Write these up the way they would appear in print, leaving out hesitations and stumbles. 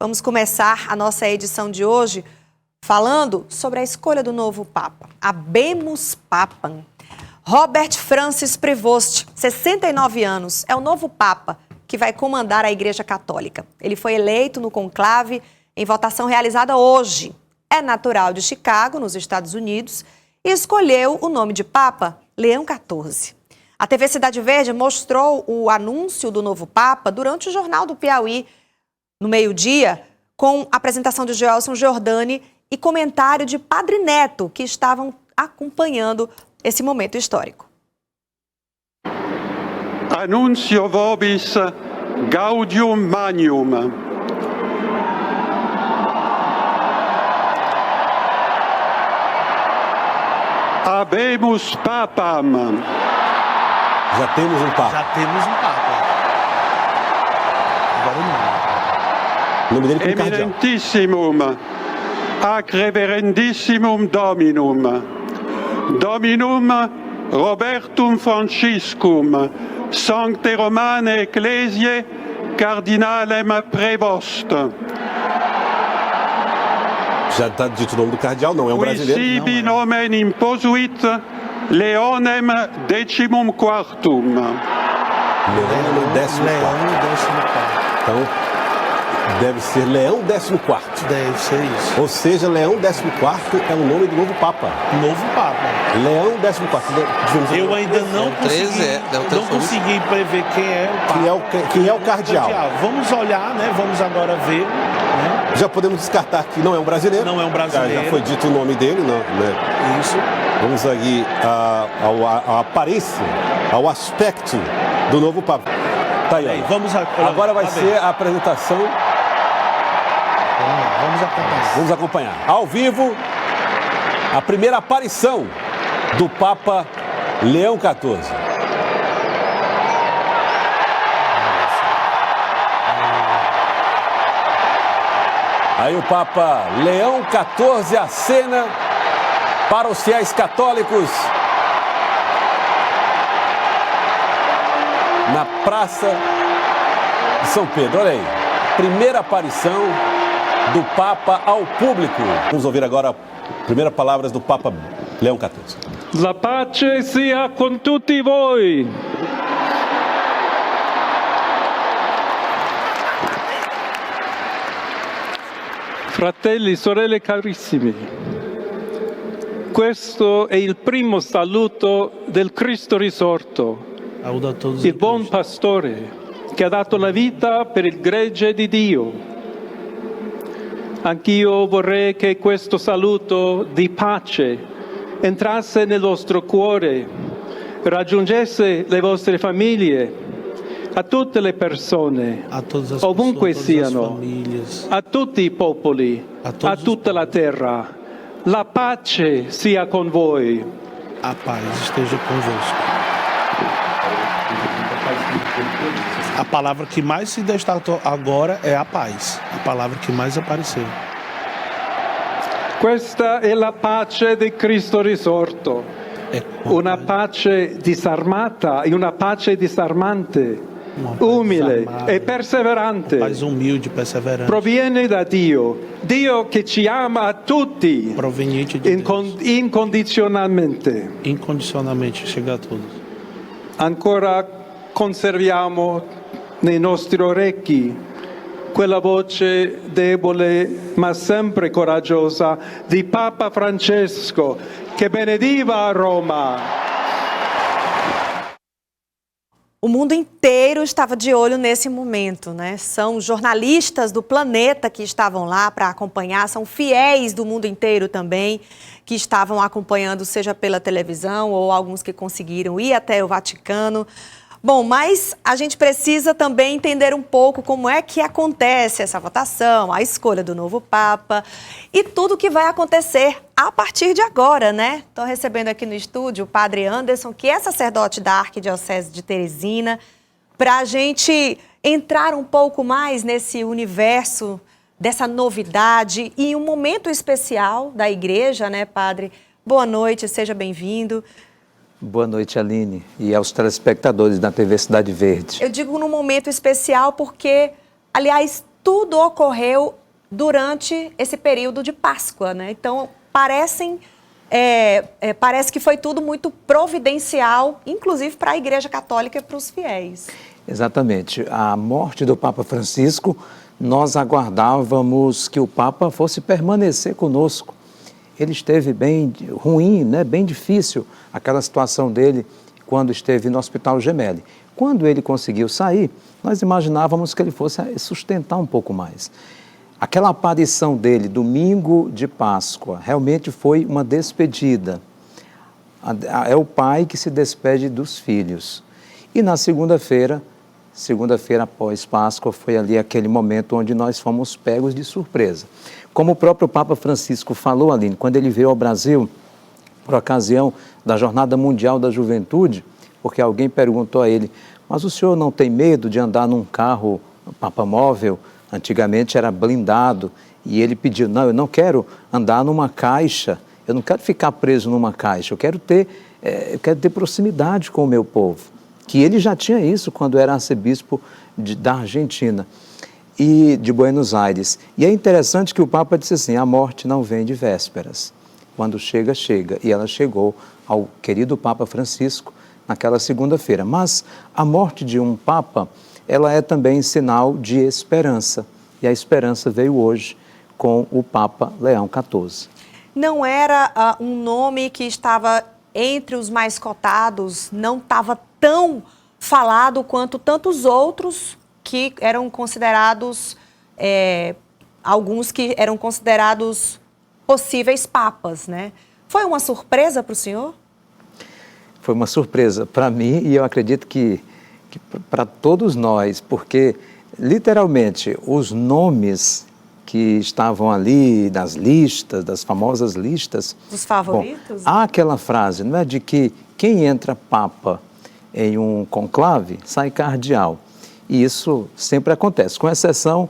Vamos começar a nossa edição de hoje falando sobre a escolha do novo Papa. Habemus Papam. Robert Francis Prevost, 69 anos, é o novo Papa que vai comandar a Igreja Católica. Ele foi eleito no conclave em votação realizada hoje. É natural de Chicago, nos Estados Unidos, e escolheu o nome de Papa Leão XIV. A TV Cidade Verde mostrou o anúncio do novo Papa durante o Jornal do Piauí, no meio-dia, com a apresentação de Joelson Giordani e comentário de Padre Neto, que estavam acompanhando esse momento histórico. Annuncio vobis gaudium magnum. Habemus Papam. Já temos um Papa. Já temos um Papa. Agora não. O nome dele como cardeal. Eminentissimum, ac reverendissimum Dominum. Dominum Robertum Franciscum, Sancte Romane Ecclesiae, Cardinalem Prevost. Já está dito o nome do cardeal, não é um Qui brasileiro. sibi nomen imposuit Leonem decimum quartum. Leão décimo quarto. Então, deve ser Leão 14º. Deve ser isso. Ou seja, Leão 14º é o nome do novo Papa. Novo Papa. Leão 14º. Eu ainda não consegui prever quem é o Papa. Quem é o cardeal. Vamos olhar, né? Vamos agora ver. Né? Já podemos descartar que não é um brasileiro. Não é um brasileiro. Já foi dito o nome dele, não, né? Isso. Vamos aqui à aparência, ao aspecto do novo Papa. Tá aí, ó. Agora vai ser a apresentação. Vamos acompanhar. Ao vivo, a primeira aparição do Papa Leão XIV. Aí o Papa Leão XIV acena para os fiéis católicos na Praça de São Pedro. Olha aí, primeira aparição do Papa ao público. Vamos ouvir agora as primeiras palavras do Papa Leão XIV. La pace sia con tutti voi. Fratelli, sorelle carissimi, questo è il primo saluto del Cristo risorto, il buon pastore che ha dato la vita per il gregge di Dio. Anch'io vorrei che questo saluto di pace entrasse nel vostro cuore, raggiungesse le vostre famiglie, a tutte le persone, ovunque siano, a tutti i popoli, a tutta la terra. La pace sia con voi. A paz esteja convosco. A palavra que mais se destacou agora é a paz. A palavra que mais apareceu. Questa è la pace di Cristo risorto. Una pace disarmata e una pace disarmante. Umile e perseverante, proviene da Dio, Dio che ci ama a tutti, incondizionalmente. Incondizionalmente chega a todos. Ancora conserviamo nei nostri orecchi quella voce debole ma sempre coraggiosa di Papa Francesco che benediva a Roma. O mundo inteiro estava de olho nesse momento, né? São jornalistas do planeta que estavam lá para acompanhar, são fiéis do mundo inteiro também, que estavam acompanhando, seja pela televisão ou alguns que conseguiram ir até o Vaticano. Bom, mas a gente precisa também entender um pouco como é que acontece essa votação, a escolha do novo Papa e tudo o que vai acontecer a partir de agora, né? Estou recebendo aqui no estúdio o Padre Anderson, que é sacerdote da Arquidiocese de Teresina, para a gente entrar um pouco mais nesse universo dessa novidade e um momento especial da Igreja, né, Padre? Boa noite, seja bem-vindo. Boa noite, Aline, e aos telespectadores da TV Cidade Verde. Eu digo num momento especial porque, aliás, tudo ocorreu durante esse período de Páscoa, né? Então, parece que foi tudo muito providencial, inclusive para a Igreja Católica e para os fiéis. Exatamente. A morte do Papa Francisco, nós aguardávamos que o Papa fosse permanecer conosco. Ele esteve bem ruim, né? Bem difícil aquela situação dele quando esteve no Hospital Gemelli. Quando ele conseguiu sair, nós imaginávamos que ele fosse sustentar um pouco mais. Aquela aparição dele, domingo de Páscoa, realmente foi uma despedida. É o pai que se despede dos filhos. E na segunda-feira após Páscoa, foi ali aquele momento onde nós fomos pegos de surpresa. Como o próprio Papa Francisco falou, Aline, quando ele veio ao Brasil, por ocasião da Jornada Mundial da Juventude, porque alguém perguntou a ele, mas o senhor não tem medo de andar num carro papamóvel? Antigamente era blindado, e ele pediu, não, eu não quero andar numa caixa, eu não quero ficar preso numa caixa, eu quero ter proximidade com o meu povo. Que ele já tinha isso quando era arcebispo da Argentina e de Buenos Aires. E é interessante que o Papa disse assim, a morte não vem de vésperas. Quando chega, chega. E ela chegou ao querido Papa Francisco naquela segunda-feira. Mas a morte de um Papa, ela é também sinal de esperança. E a esperança veio hoje com o Papa Leão XIV. Não era um nome que estava entre os mais cotados, não estava tão falado quanto tantos outros que eram considerados, alguns que eram considerados possíveis papas, né? Foi uma surpresa para o senhor? Foi uma surpresa para mim e eu acredito que para todos nós, porque literalmente os nomes que estavam ali das listas, das famosas listas... Os favoritos? Bom, há aquela frase, não é, de que quem entra papa em um conclave sai cardeal. E isso sempre acontece, com exceção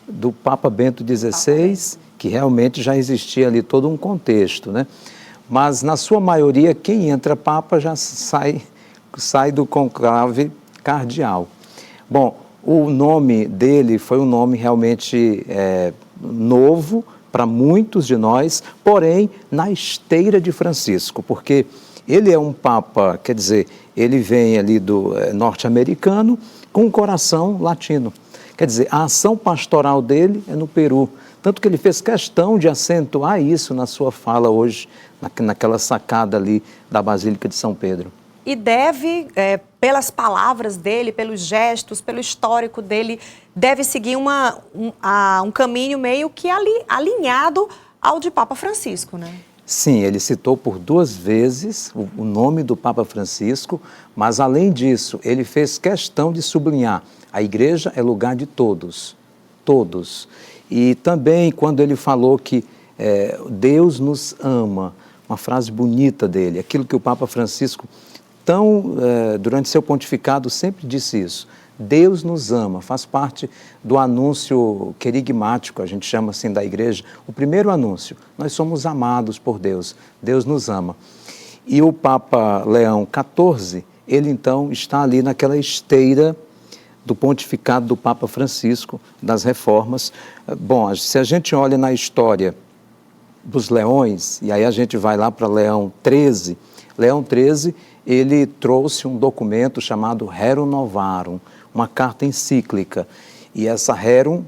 do Papa Bento XVI, que realmente já existia ali todo um contexto, né? Mas, na sua maioria, quem entra papa já sai do conclave cardeal. Bom, o nome dele foi um nome realmente novo para muitos de nós, porém na esteira de Francisco, porque ele é um papa, quer dizer, ele vem ali do norte-americano com um coração latino. Quer dizer, a ação pastoral dele é no Peru, tanto que ele fez questão de acentuar isso na sua fala hoje, naquela sacada ali da Basílica de São Pedro. E deve, pelas palavras dele, pelos gestos, pelo histórico dele, deve seguir um caminho meio que alinhado ao de Papa Francisco, né? Sim, ele citou por 2 vezes o nome do Papa Francisco, mas além disso, ele fez questão de sublinhar, a igreja é lugar de todos, todos. E também quando ele falou que Deus nos ama, uma frase bonita dele, aquilo que o Papa Francisco durante seu pontificado sempre disse isso, Deus nos ama, faz parte do anúncio querigmático, a gente chama assim da igreja, o primeiro anúncio, nós somos amados por Deus, Deus nos ama. E o Papa Leão XIV, ele então está ali naquela esteira do pontificado do Papa Francisco, das reformas. Bom, se a gente olha na história dos leões, e aí a gente vai lá para Leão XIII, ele trouxe um documento chamado Rerum Novarum, uma carta encíclica. E essa Rerum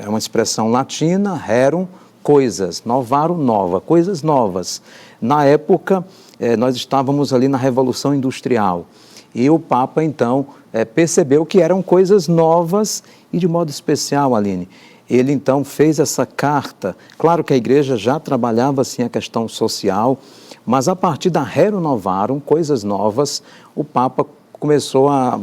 é uma expressão latina, Rerum, coisas, Novarum, nova, coisas novas. Na época, nós estávamos ali na Revolução Industrial. E o Papa, então, percebeu que eram coisas novas e, de modo especial, Aline, ele, então, fez essa carta. Claro que a igreja já trabalhava, assim, a questão social, mas a partir da Rerum Novarum, coisas novas, o Papa começou a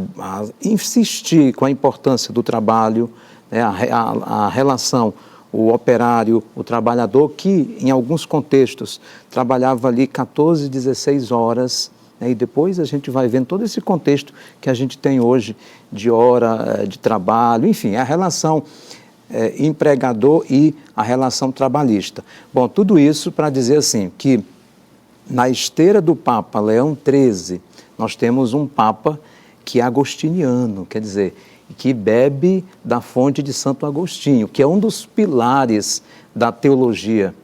insistir com a importância do trabalho, né, a relação, o operário, o trabalhador, que em alguns contextos trabalhava ali 14, 16 horas, né, e depois a gente vai vendo todo esse contexto que a gente tem hoje de hora de trabalho, enfim, a relação empregador e a relação trabalhista. Bom, tudo isso para dizer assim, que na esteira do Papa Leão XIII, nós temos um Papa que é agostiniano, quer dizer, que bebe da fonte de Santo Agostinho, que é um dos pilares da teologia.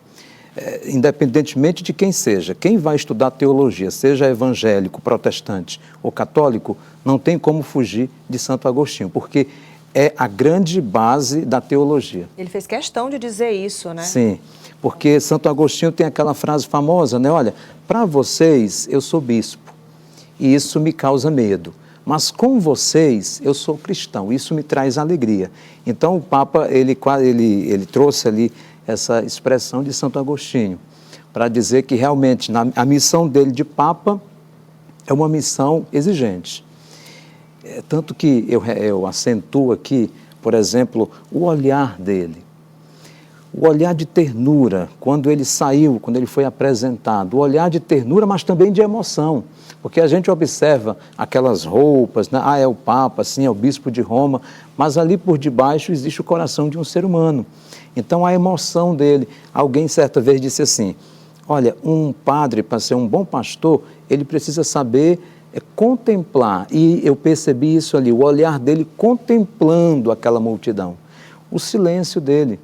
Independentemente de quem seja, quem vai estudar teologia, seja evangélico, protestante ou católico, não tem como fugir de Santo Agostinho, porque é a grande base da teologia. Ele fez questão de dizer isso, né? Sim, porque Santo Agostinho tem aquela frase famosa, né? Olha, para vocês eu sou bispo e isso me causa medo, mas com vocês eu sou cristão, isso me traz alegria. Então o Papa, ele trouxe ali essa expressão de Santo Agostinho, para dizer que realmente a missão dele de Papa é uma missão exigente. Tanto que eu acentuo aqui, por exemplo, o olhar dele. O olhar de ternura, quando ele saiu, quando ele foi apresentado. O olhar de ternura, mas também de emoção. Porque a gente observa aquelas roupas, né? É o Papa, sim, é o Bispo de Roma, mas ali por debaixo existe o coração de um ser humano. Então a emoção dele. Alguém certa vez disse assim, olha, um padre, para ser um bom pastor, ele precisa saber contemplar, e eu percebi isso ali, o olhar dele contemplando aquela multidão, o silêncio dele,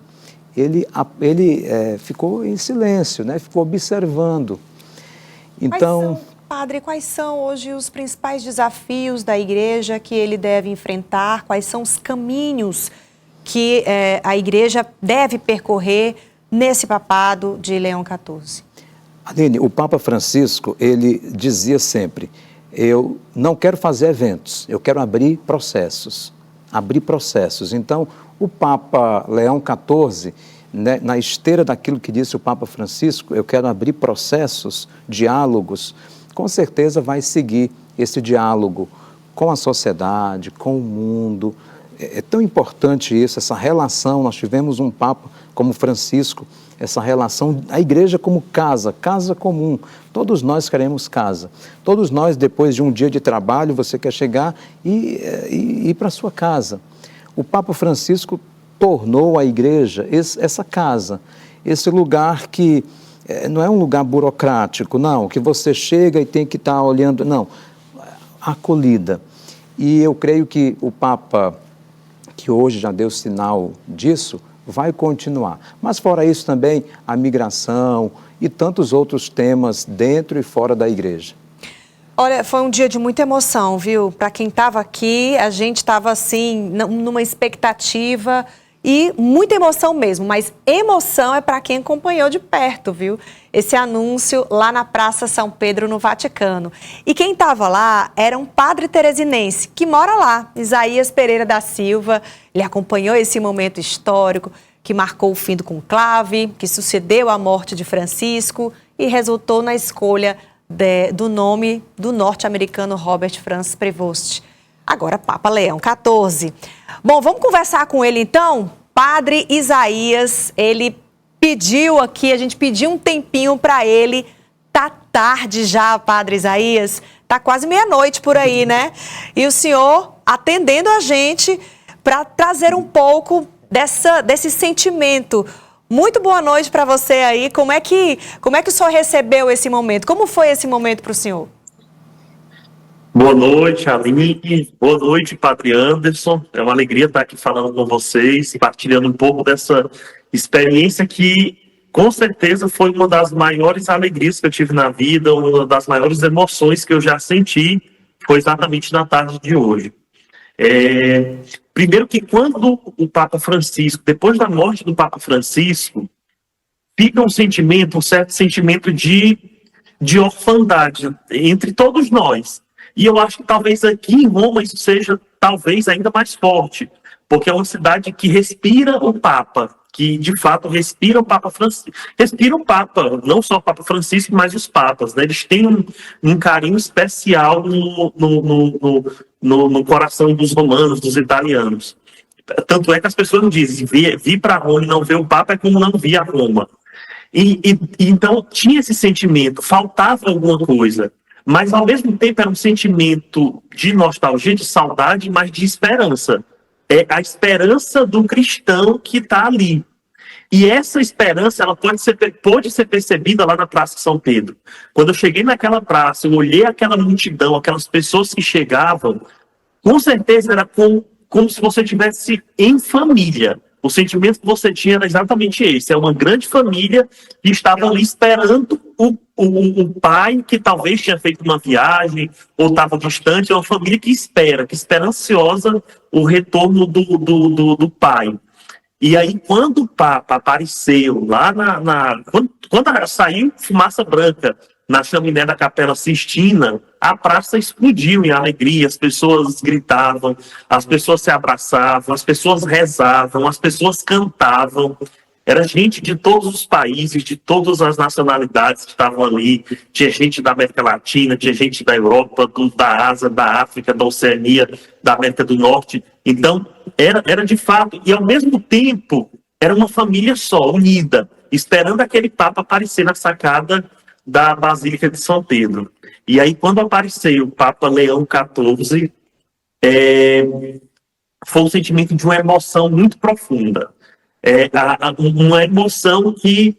ele ficou em silêncio, né? Ficou observando. Então, padre, quais são hoje os principais desafios da igreja que ele deve enfrentar? Quais são os caminhos que a igreja deve percorrer nesse papado de Leão XIV? Aline, o Papa Francisco, ele dizia sempre, eu não quero fazer eventos, eu quero abrir processos. Abrir processos. Então, o Papa Leão XIV, né, na esteira daquilo que disse o Papa Francisco, eu quero abrir processos, diálogos, com certeza vai seguir esse diálogo com a sociedade, com o mundo. É tão importante isso, essa relação. Nós tivemos um Papa como Francisco, essa relação, a igreja como casa, casa comum. Todos nós queremos casa. Todos nós, depois de um dia de trabalho, você quer chegar e ir para a sua casa. O Papa Francisco tornou a igreja essa casa, esse lugar que não é um lugar burocrático, não, que você chega e tem que estar olhando, não, acolhida. E eu creio que o Papa, que hoje já deu sinal disso, vai continuar. Mas fora isso também, a migração e tantos outros temas dentro e fora da igreja. Olha, foi um dia de muita emoção, viu? Para quem estava aqui, a gente estava assim, numa expectativa e muita emoção mesmo, mas emoção é para quem acompanhou de perto, viu? Esse anúncio lá na Praça São Pedro, no Vaticano. E quem estava lá era um padre teresinense que mora lá, Isaías Pereira da Silva. Ele acompanhou esse momento histórico que marcou o fim do conclave, que sucedeu à morte de Francisco e resultou na escolha do nome do norte-americano Robert Franz Prevost, agora Papa Leão XIV. Bom, vamos conversar com ele então? Padre Isaías, ele pediu aqui, a gente pediu um tempinho para ele. Tá tarde já, Padre Isaías, tá quase meia-noite por aí, né? E o senhor atendendo a gente para trazer um pouco desse sentimento. Muito boa noite para você aí. Como é que o senhor recebeu esse momento? Como foi esse momento para o senhor? Boa noite, Aline. Boa noite, Padre Anderson. É uma alegria estar aqui falando com vocês, partilhando um pouco dessa experiência que, com certeza, foi uma das maiores alegrias que eu tive na vida, uma das maiores emoções que eu já senti, foi exatamente na tarde de hoje. Primeiro que quando o Papa Francisco, depois da morte do Papa Francisco, fica um certo sentimento de orfandade entre todos nós. E eu acho que talvez aqui em Roma isso seja talvez ainda mais forte, porque é uma cidade que respira o Papa, que de fato respira o Papa Francisco. Respira o Papa, não só o Papa Francisco, mas os Papas, né? Eles têm um carinho especial no coração dos romanos, dos italianos. Tanto é que as pessoas dizem, vir para Roma e não ver o Papa é como não vir a Roma. Então tinha esse sentimento, faltava alguma coisa. Mas, ao mesmo tempo, era um sentimento de nostalgia, de saudade, mas de esperança. É a esperança do cristão que está ali. E essa esperança ela pode ser percebida lá na Praça São Pedro. Quando eu cheguei naquela praça, eu olhei aquela multidão, aquelas pessoas que chegavam, com certeza era com como se você estivesse em família. O sentimento que você tinha era exatamente esse. É uma grande família que estava ali esperando o pai, que talvez tinha feito uma viagem ou estava distante. É uma família que espera ansiosa o retorno do pai. E aí, quando o Papa apareceu lá quando saiu fumaça branca na chaminé da Capela Sistina, a praça explodiu em alegria, as pessoas gritavam, as pessoas se abraçavam, as pessoas rezavam, as pessoas cantavam. Era gente de todos os países, de todas as nacionalidades que estavam ali. Tinha gente da América Latina, tinha gente da Europa, da Ásia, da África, da Oceania, da América do Norte. Então, era de fato, e ao mesmo tempo, era uma família só, unida, esperando aquele Papa aparecer na sacada da Basílica de São Pedro. E aí, quando apareceu o Papa Leão XIV, foi um sentimento de uma emoção muito profunda. Uma emoção que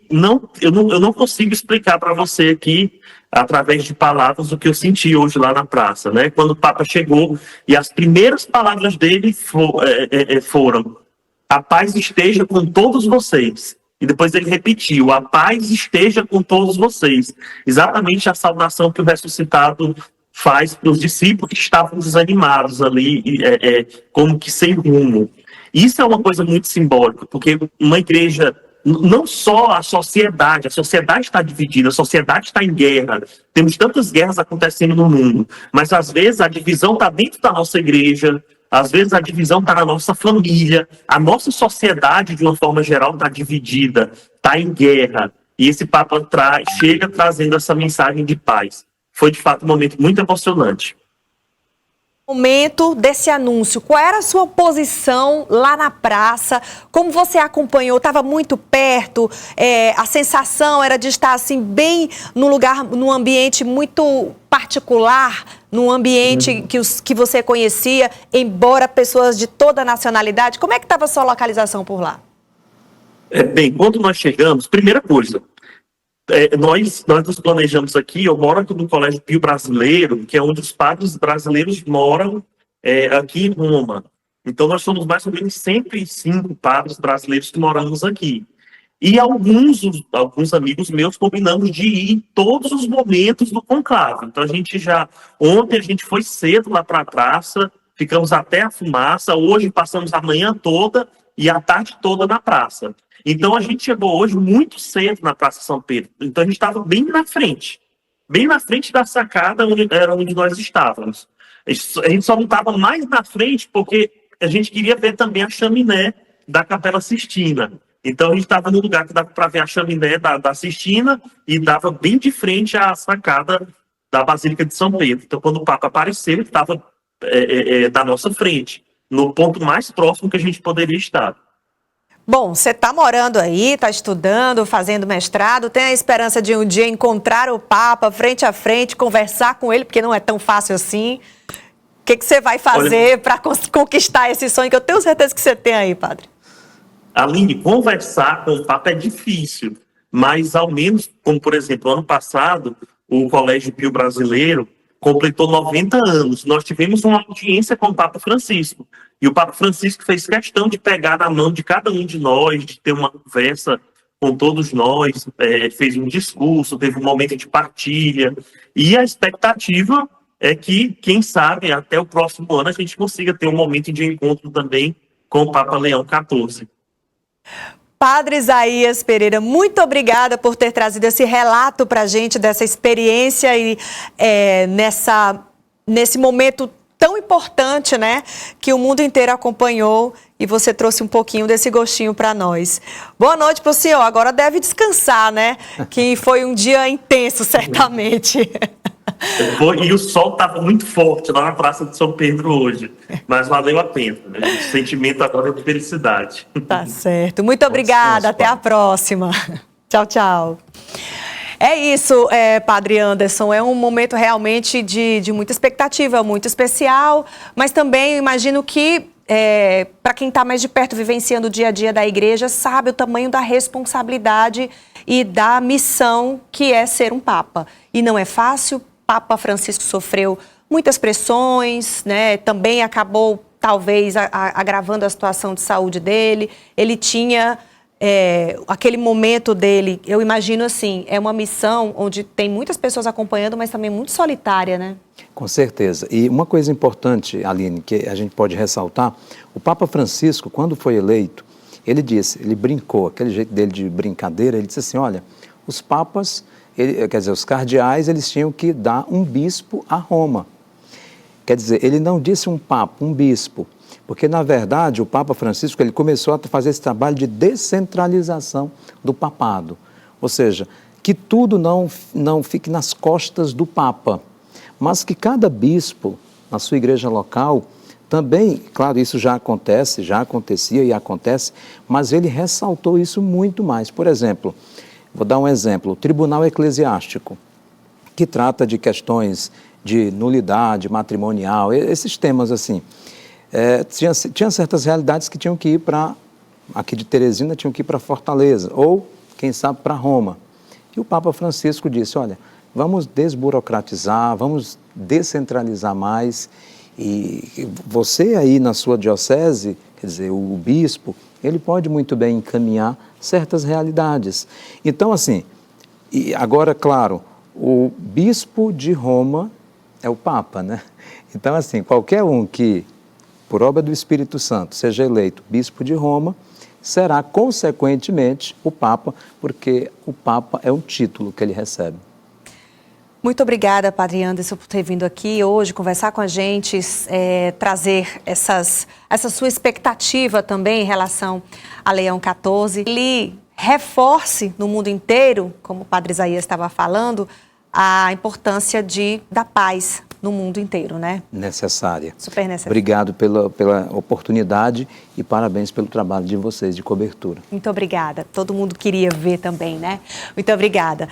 eu não consigo explicar para você aqui, através de palavras, o que eu senti hoje lá na praça, né? Quando o Papa chegou, e as primeiras palavras dele foram: a paz esteja com todos vocês. E depois ele repetiu: a paz esteja com todos vocês. Exatamente a saudação que o ressuscitado faz para os discípulos que estavam desanimados ali, como que sem rumo. Isso é uma coisa muito simbólica, porque uma igreja, não só a sociedade está dividida, a sociedade está em guerra, temos tantas guerras acontecendo no mundo, mas às vezes a divisão está dentro da nossa igreja, às vezes a divisão está na nossa família, a nossa sociedade, de uma forma geral, está dividida, está em guerra. E esse Papa chega trazendo essa mensagem de paz. Foi, de fato, um momento muito emocionante. Momento desse anúncio, qual era a sua posição lá na praça? Como você acompanhou? Estava muito perto? A sensação era de estar assim bem num lugar, num ambiente muito particular, num ambiente que você conhecia, embora pessoas de toda a nacionalidade. Como é que estava a sua localização por lá? Bem, quando nós chegamos, primeira coisa, nós nos planejamos aqui. Eu moro aqui no Colégio Pio Brasileiro, que é onde os padres brasileiros moram aqui em Roma. Então nós somos mais ou menos 105 padres brasileiros que moramos aqui. E alguns amigos meus combinamos de ir em todos os momentos do conclave. Então ontem a gente foi cedo lá para a praça, ficamos até a fumaça, hoje passamos a manhã toda e a tarde toda na praça. Então a gente chegou hoje muito cedo na Praça São Pedro. Então a gente estava bem na frente da sacada onde nós estávamos. A gente só não estava mais na frente porque a gente queria ver também a chaminé da Capela Sistina. Então a gente estava no lugar que dava para ver a chaminé da Sistina e dava bem de frente à sacada da Basílica de São Pedro. Então quando o Papa apareceu, ele estava da nossa frente, no ponto mais próximo que a gente poderia estar. Bom, você está morando aí, está estudando, fazendo mestrado, tem a esperança de um dia encontrar o Papa frente a frente, conversar com ele, porque não é tão fácil assim. O que você vai fazer para conquistar esse sonho, que eu tenho certeza que você tem aí, padre? Aline, conversar com o Papa é difícil, mas ao menos, como por exemplo, ano passado, o Colégio Pio Brasileiro completou 90 anos. Nós tivemos uma audiência com o Papa Francisco. E o Papa Francisco fez questão de pegar na mão de cada um de nós, de ter uma conversa com todos nós, fez um discurso, teve um momento de partilha. E a expectativa é que, quem sabe, até o próximo ano a gente consiga ter um momento de encontro também com o Papa Leão XIV. Padre Isaías Pereira, muito obrigada por ter trazido esse relato para a gente dessa experiência e nesse momento tão importante, né, que o mundo inteiro acompanhou, e você trouxe um pouquinho desse gostinho para nós. Boa noite para o senhor. Agora deve descansar, né? Que foi um dia intenso, certamente. E o sol estava muito forte lá na Praça de São Pedro hoje, mas valeu a pena, né? O sentimento agora é de felicidade. Tá certo. Muito obrigada. Até a próxima. Tchau, tchau. É isso, Padre Anderson, é um momento realmente de muita expectativa, muito especial, mas também imagino que, para quem está mais de perto vivenciando o dia a dia da igreja, sabe o tamanho da responsabilidade e da missão que é ser um Papa. E não é fácil. Papa Francisco sofreu muitas pressões, né? Também acabou talvez agravando a situação de saúde dele. Ele tinha aquele momento dele, eu imagino assim, é uma missão onde tem muitas pessoas acompanhando, mas também muito solitária, né? Com certeza. E uma coisa importante, Aline, que a gente pode ressaltar, o Papa Francisco, quando foi eleito, ele disse, ele brincou, aquele jeito dele de brincadeira, ele disse assim, olha, os papas, quer dizer, os cardeais, eles tinham que dar um bispo a Roma. Quer dizer, ele não disse um papa, um bispo, porque, na verdade, o Papa Francisco ele começou a fazer esse trabalho de descentralização do papado. Ou seja, que tudo não fique nas costas do Papa, mas que cada bispo, na sua igreja local, também, claro, isso já acontece, já acontecia e acontece, mas ele ressaltou isso muito mais. Por exemplo, vou dar um exemplo, o Tribunal Eclesiástico, que trata de questões de nulidade matrimonial, esses temas assim. Tinha certas realidades que tinham que ir aqui de Teresina, tinham que ir para Fortaleza, ou, quem sabe, para Roma. E o Papa Francisco disse, olha, vamos desburocratizar, vamos descentralizar mais, e você aí na sua diocese, quer dizer, o bispo, ele pode muito bem encaminhar certas realidades. Então, assim, e agora, claro, o bispo de Roma é o Papa, né? Então, assim, qualquer um que, por obra do Espírito Santo, seja eleito bispo de Roma, será, consequentemente, o Papa, porque o Papa é um título que ele recebe. Muito obrigada, Padre Anderson, por ter vindo aqui hoje, conversar com a gente, trazer essa sua expectativa também em relação a Leão XIV. Ele reforce no mundo inteiro, como o Padre Isaías estava falando, a importância da paz no mundo inteiro, né? Necessária. Super necessária. Obrigado pela oportunidade e parabéns pelo trabalho de vocês de cobertura. Muito obrigada. Todo mundo queria ver também, né? Muito obrigada.